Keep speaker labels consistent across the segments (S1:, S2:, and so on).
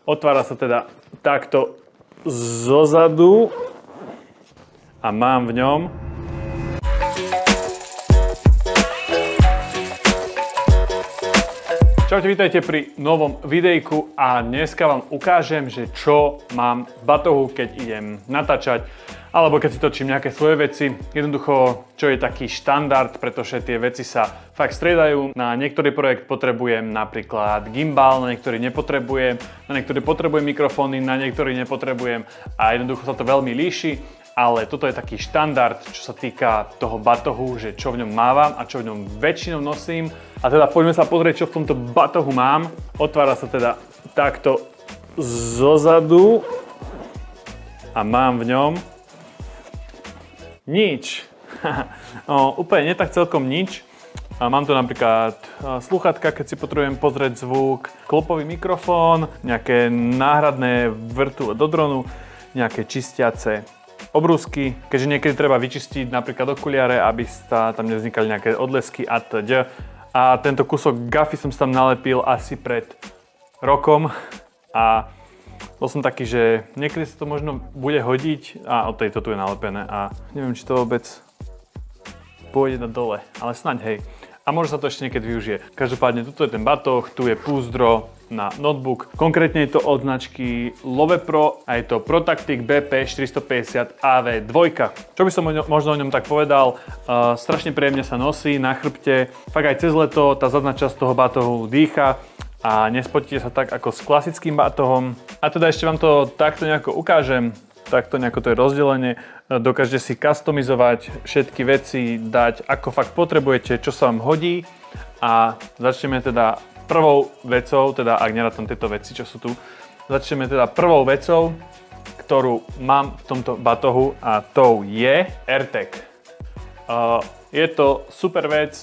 S1: Otvára sa teda takto zozadu a mám v ňom Čaute, vítajte pri novom videjku a dneska vám ukážem, že čo mám v batohu, keď idem natáčať alebo keď si točím nejaké svoje veci. Jednoducho, čo je taký štandard, pretože tie veci sa fakt striedajú. Na niektorý projekt potrebujem napríklad gimbal, na niektorý nepotrebujem, na niektorý potrebujem mikrofóny, na niektorý nepotrebujem a jednoducho sa to veľmi líši. Ale toto je taký štandard, čo sa týka toho batohu, že čo v ňom mávam a čo v ňom väčšinou nosím. A teda poďme sa pozrieť, čo v tomto batohu mám. Otvára sa teda takto zozadu a mám v ňom nič. No, úplne nie tak celkom nič. A mám tu napríklad slúchadka, keď si potrebujem pozrieť zvuk, klopový mikrofón, nejaké náhradné vrtule do dronu, nejaké čistiace obrúsky, keďže niekedy treba vyčistiť napríklad okuliare, aby sa tam nevznikali nejaké odlesky atď. A tento kúsok gafy som sa tam nalepil asi pred rokom a bol som taký, že niekedy sa to možno bude hodiť a od tejto tu je nalepené a neviem, či to vôbec pôjde dole, ale snáď hej. A možno sa to ešte niekedy využije. Každopádne, tuto je ten batoh, tu je púzdro na notebook. Konkrétne je to od značky Lovepro a je to ProTactic BP 450 AV2. Čo by som možno o ňom tak povedal, strašne príjemne sa nosí na chrbte. Fakt aj cez leto tá zadná časť toho batohu dýcha a nespotíte sa tak ako s klasickým batohom. A teda ešte vám to takto nejako ukážem. Takto nejako to je rozdelenie. Dokážete si customizovať všetky veci, dať ako fakt potrebujete, čo sa vám hodí. A začneme teda prvou vecou, teda ak nerátam tieto veci, čo sú tu, začneme teda prvou vecou, ktorú mám v tomto batohu a tou je AirTag. Je to super vec,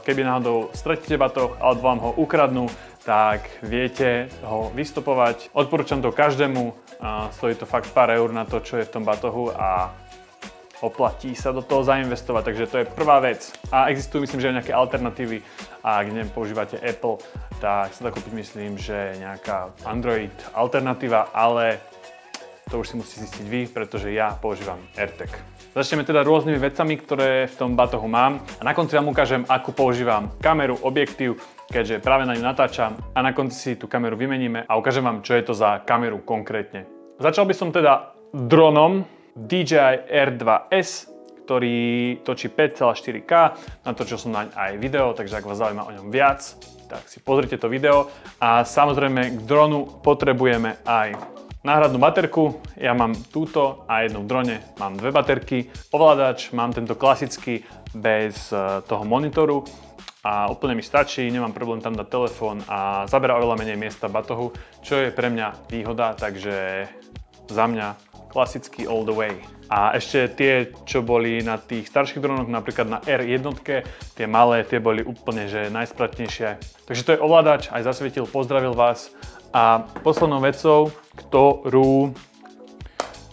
S1: keby náhodou stratíte batoh alebo vám ho ukradnú, tak viete ho vystopovať. Odporúčam to každému, stojí to fakt pár eur na to, čo je v tom batohu a oplatí sa do toho zainvestovať, takže to je prvá vec. A existujú, myslím, že aj nejaké alternatívy. A ak nepoužívate Apple, tak sa dá kúpiť, myslím, že nejaká Android alternatíva, ale to už si musíte zistiť vy, pretože ja používam AirTag. Začneme teda rôznymi vecami, ktoré v tom batohu mám a na konci vám ukážem, ako používam kameru, objektív, keďže práve na ňu natáčam a na konci si tú kameru vymeníme a ukážem vám, čo je to za kameru konkrétne. Začal by som teda dronom DJI R2S, ktorý točí 5,4K, natočil som naň aj video, takže ak vás zaujíma o ňom viac, tak si pozrite to video. A samozrejme k dronu potrebujeme aj náhradnú baterku, ja mám túto a jednu v drone mám dve baterky. Ovládač mám tento klasický bez toho monitoru a úplne mi stačí, nemám problém tam dať telefón a zaberá oveľa menej miesta v batohu, čo je pre mňa výhoda, takže za mňa klasický all the way. A ešte tie, čo boli na tých starších dronoch, napríklad na R1, tie malé, tie boli úplne že najspratnejšie. Takže to je ovládač, aj zasvietil, pozdravil vás. A poslednou vecou, ktorú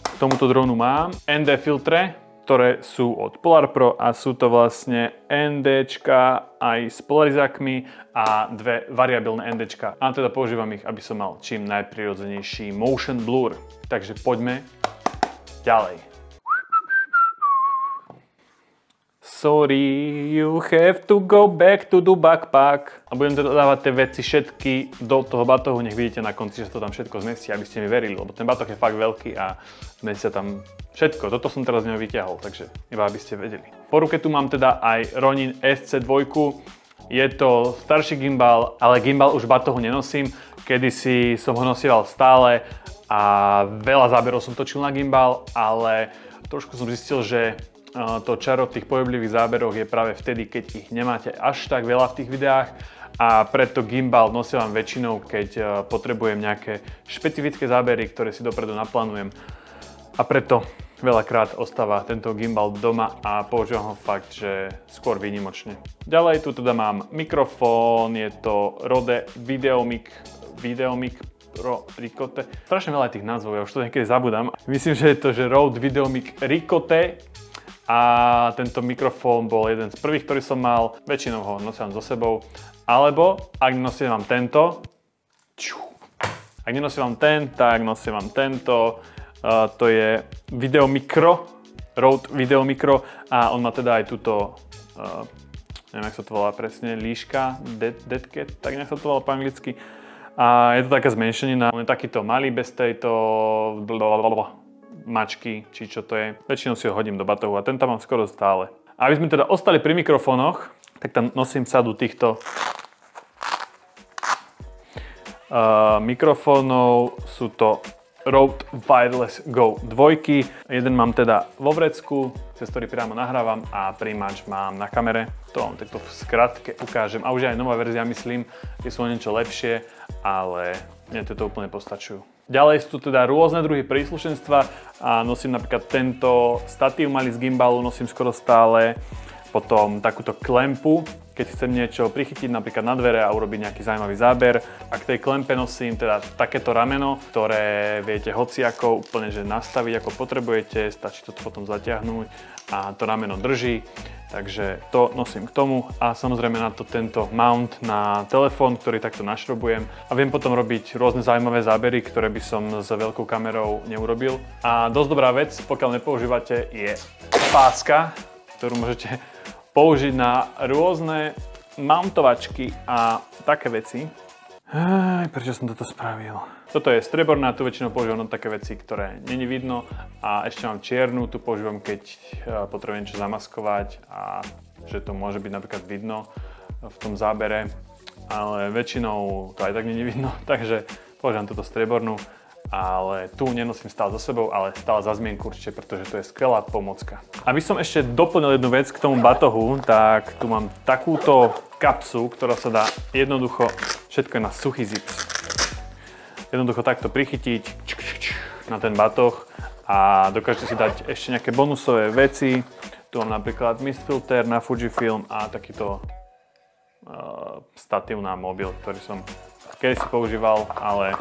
S1: k tomuto dronu mám, ND filtre, ktoré sú od PolarPro a sú to vlastne NDčka aj s polarizákmi a dve variabilné NDčka. A teda používam ich, aby som mal čím najprirodzenejší motion blur. Takže poďme ďalej. Sorry, you have to go back to the backpack. A budem teda dávať tie veci všetky do toho batohu, nech vidíte na konci, že to tam všetko zmestí, aby ste mi verili, lebo ten batoh je fakt veľký a zmestí sa tam všetko. Toto som teraz z neho vyťahol, takže iba aby ste vedeli. Po ruke tu mám teda aj Ronin SC2. Je to starší gimbal, ale gimbal už v batohu nenosím. Kedysi som ho nosieval stále a veľa záberov som točil na gimbal, ale trošku som zistil, že to čaro v tých pohyblivých záberoch je práve vtedy, keď ich nemáte až tak veľa v tých videách a preto gimbal nosievam väčšinou, keď potrebujem nejaké špecifické zábery, ktoré si dopredu naplánujem a preto veľakrát ostáva tento gimbal doma a používam ho fakt, že skôr výnimočne. Ďalej tu teda mám mikrofón, je to Rode Videomic Pro Ricote. Strašne veľa tých názvov, ja už to niekedy zabudám. Myslím, že je to, že Rode Videomic Ricote. A tento mikrofón bol jeden z prvých, ktorý som mal. Väčšinou ho nosím so sebou. Alebo, ak nosím vám tento, Ak nenosím ten, tak nosím vám tento. To je Video Micro, Rode Video Micro a on má teda aj túto, neviem, jak sa to volá presne, líška, dead cat, tak nejak sa to volá po anglicky. A je to taká zmenšenina, on je takýto malý bez tejto mačky, či čo to je. Väčšinou si ho hodím do batohu a ten tam mám skoro stále. A aby sme teda ostali pri mikrofónoch, tak tam nosím sadu týchto mikrofónov. Sú to Rode Wireless Go 2. Jeden mám teda vo vrecku, cez ktorý priamo nahrávam a príjimač mám na kamere. To vám takto v skratke ukážem. A už aj nová verzia, myslím, že sú niečo lepšie, ale mne to úplne postačujú. Ďalej sú tu teda rôzne druhy príslušenstva a nosím napríklad tento statív malý z gimbalu, nosím skoro stále. Potom takúto klempu, keď chcem niečo prichytiť napríklad na dvere a urobiť nejaký zaujímavý záber. A k tej klempe nosím teda takéto rameno, ktoré viete hociako úplne že nastaviť ako potrebujete, stačí to potom zatiahnuť a to rameno drží. Takže to nosím k tomu a samozrejme na to tento mount na telefón, ktorý takto našrobujem a viem potom robiť rôzne zaujímavé zábery, ktoré by som s veľkou kamerou neurobil. A dosť dobrá vec, pokiaľ nepoužívate, je páska, ktorú môžete použiť na rôzne mountovačky a také veci. Prečo som toto spravil? Toto je streborná, tu väčšinou používam na také veci, ktoré není vidno a ešte mám čiernu, tu používam, keď potrebujem niečo zamaskovať a že to môže byť napríklad vidno v tom zábere, ale väčšinou to aj tak není vidno, takže používam túto strebornú, ale tu nenosím stále so sebou, ale stále za zmienku určite, pretože to je skvelá pomocka. Aby som ešte doplnil jednu vec k tomu batohu, tak tu mám takúto kapsu, ktorá sa dá jednoducho, všetko je na suchý zips. Jednoducho takto prichytiť na ten batoh a dokážete si dať ešte nejaké bonusové veci. Tu mám napríklad mist filter na Fujifilm a takýto statív na mobil, ktorý som kedysi používal, ale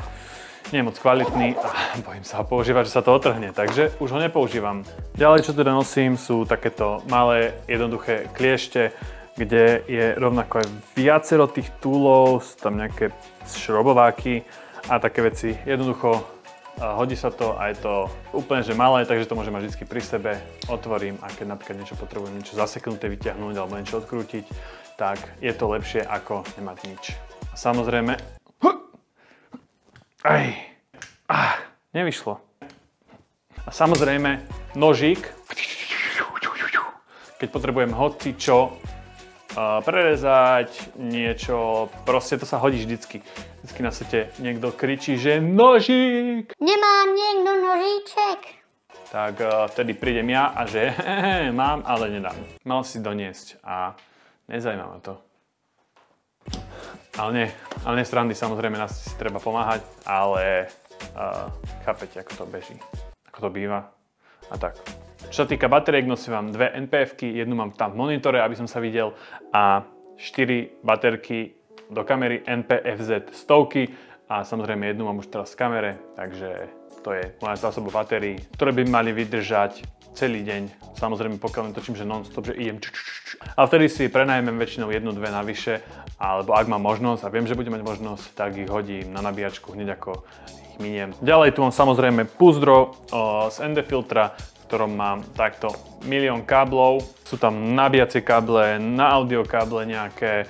S1: nie je moc kvalitný a bojím sa ho používať, že sa to otrhne, takže už ho nepoužívam. Ďalej, čo teda nosím, sú takéto malé, jednoduché kliešte, kde je rovnako aj viacero tých túlov, sú tam nejaké šrobováky a také veci. Jednoducho hodí sa to a je to úplne že malé, takže to môžem mať vždy pri sebe. Otvorím a keď napríklad niečo potrebujem, niečo zaseknuté vyťahnuť alebo niečo odkrútiť, tak je to lepšie ako nemať nič. A samozrejme, nevyšlo. A samozrejme nožík, keď potrebujem hoci čo prerezať, niečo, proste to sa hodí vždycky. Vždycky na svete niekto kričí, že nožík!
S2: Nemám niekto nožíček?
S1: Tak vtedy prídem ja a že mám, ale nedám. Mal si doniesť a nezaujíma ma to. Ale nie srandy, samozrejme nás si treba pomáhať, ale chápete, ako to beží, ako to býva a tak. Čo sa týka batériek, nosím vám dve NPF-ky, jednu mám tam v monitore, aby som sa videl a 4 baterky do kamery NPFZ 100 a samozrejme jednu mám už teraz v kamere, takže to je moja zásoba batérií, ktoré by mali vydržať celý deň. Samozrejme pokiaľ netočím, že non-stop, že idem a vtedy si prenajmem väčšinou 1-2 navyše, alebo ak mám možnosť a viem, že budem mať možnosť, tak ich hodím na nabíjačku hneď ako ich miniem. Ďalej tu mám samozrejme púzdro z ND Filtra, v ktorom mám takto milión káblov. Sú tam nabíjacie káble, na audio káble nejaké,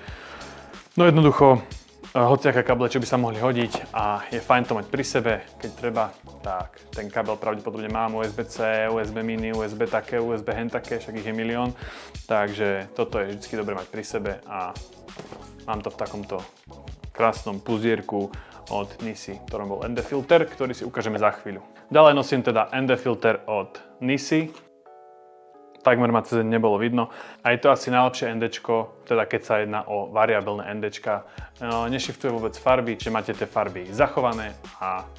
S1: no jednoducho hociaké káble, čo by sa mohli hodiť a je fajn to mať pri sebe, keď treba. Tak, ten kábel pravdepodobne mám USB-C, USB mini, USB také, USB hen také, však ich je milión. Takže toto je vždy dobre mať pri sebe a mám to v takomto krásnom puzierku od Nisi, ktorom bol ND Filter, ktorý si ukážeme za chvíľu. Ďalej nosím teda ND Filter od Nisi. Takmer ma cez nebolo vidno. A je to asi najlepšie NDčko, teda keď sa jedná o variabilné NDčka. Nešiftuje vôbec farby, čiže máte tie farby zachované a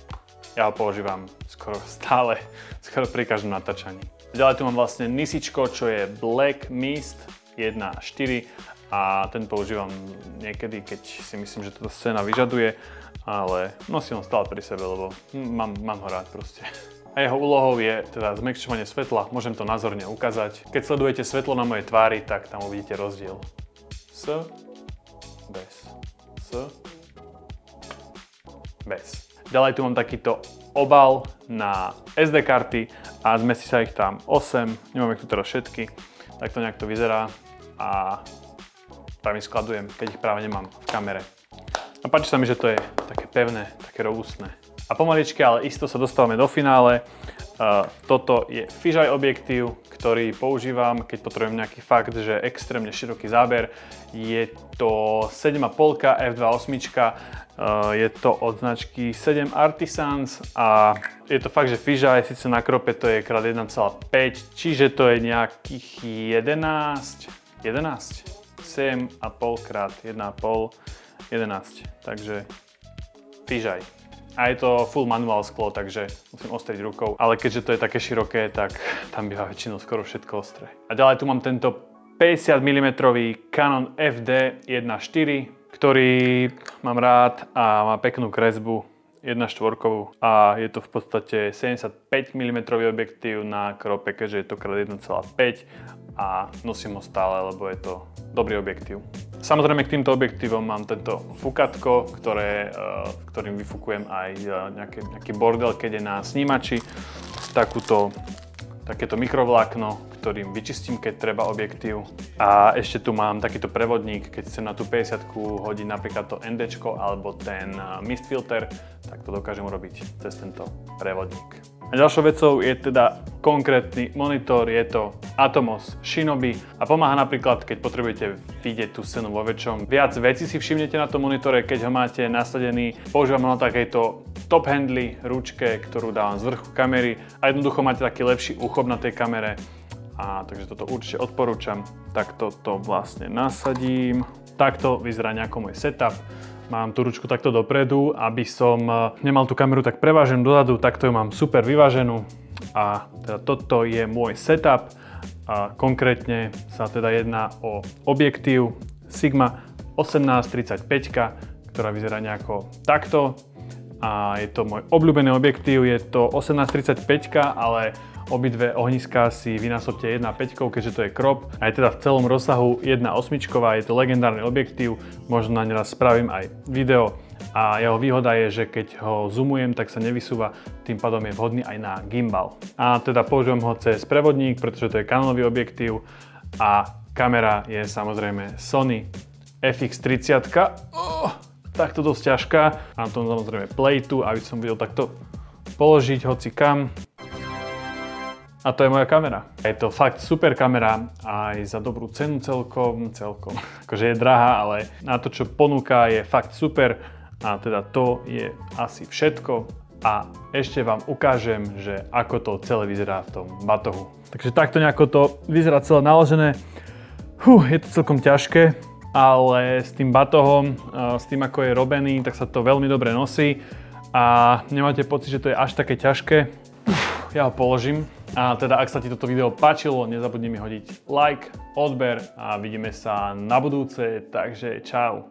S1: ja ho používam skoro stále, skoro pri každom natáčaní. Ďalej tu mám vlastne Nisičko, čo je Black Mist 1.4 a ten používam niekedy, keď si myslím, že toto scéna vyžaduje, ale nosím ho stále pri sebe, lebo mám ho rád proste. A jeho úlohou je teda zmäkčovanie svetla, môžem to názorne ukázať. Keď sledujete svetlo na mojej tvári, tak tam uvidíte rozdiel. Bez. Ďalej tu mám takýto obal na SD karty a zmestí sa ich tam 8, nemám ich tu teraz všetky, tak to nejak to vyzerá a tam ich skladujem, keď ich práve nemám v kamere. A páči sa mi, že to je také pevné, také robustné. A pomaličky, ale isto sa dostávame do finále. Toto je fisheye objektív, ktorý používam, keď potrebujem nejaký fakt, že extrémne široký záber. Je to 7,5 f2.8, je to od značky 7 Artisans a je to fakt, že fisheye, síce na krope to je krát 1,5, čiže to je nejakých 11, 7,5 krát 1,5, 11, takže fisheye. A je to full manuál sklo, takže musím ostriť rukou. Ale keďže to je také široké, tak tam býva väčšinou skoro všetko ostré. A ďalej tu mám tento 50 mm Canon FD 1.4, ktorý mám rád a má peknú kresbu 1.4 a je to v podstate 75 mm objektív na krope, keďže je to krát 1,5 a nosím ho stále, lebo je to dobrý objektív. Samozrejme k týmto objektívom mám tento fúkatko, ktorým vyfúkujem aj nejaký bordel, keď je na snímači. Takéto mikrovlákno, ktorým vyčistím, keď treba objektív. A ešte tu mám takýto prevodník, keď chcem na tú 50-ku hodiť napríklad to NDčko alebo ten mist filter, tak to dokážem urobiť cez tento prevodník. A ďalšou vecou je teda konkrétny monitor, je to Atomos Shinobi a pomáha napríklad, keď potrebujete vidieť tú scénu vo väčšom. Viac vecí si všimnete na tom monitore, keď ho máte nasadený. Používam ho na takejto top handli ručke, ktorú dávam z vrchu kamery a jednoducho máte taký lepší úchop na tej kamere. A takže toto určite odporúčam. Tak toto vlastne nasadím. Takto vyzerá nejako môj setup. Mám tú ručku takto dopredu, aby som nemal tú kameru tak preváženú dozadu, takto ju mám super vyváženú. A teda toto je môj setup. A konkrétne sa teda jedná o objektív Sigma 1835, ktorá vyzerá nejako takto. A je to môj obľúbený objektív, je to 1835, ale obidve ohniská si vynásobte 1.5, keďže to je crop. A je teda v celom rozsahu 1.8, je to legendárny objektív, možno na neraz spravím aj video. A jeho výhoda je, že keď ho zoomujem, tak sa nevysúva, tým pádom je vhodný aj na gimbal. A teda používam ho cez prevodník, pretože to je Canonový objektív a kamera je samozrejme Sony FX30. Takto dosť ťažká. Mám to samozrejme Play-tu, aby som vedel takto položiť hoci kam. A to je moja kamera. Je to fakt super kamera aj za dobrú cenu celkom. Akože je drahá, ale na to, čo ponúka, je fakt super. A teda to je asi všetko. A ešte vám ukážem, že ako to celé vyzerá v tom batohu. Takže takto nejako to vyzerá celé naložené. Je to celkom ťažké, ale s tým batohom, s tým ako je robený, tak sa to veľmi dobre nosí. A nemáte pocit, že to je až také ťažké. Ja ho položím. A teda, ak sa ti toto video páčilo, nezabudni mi hodiť like, odber a vidíme sa na budúce, takže čau.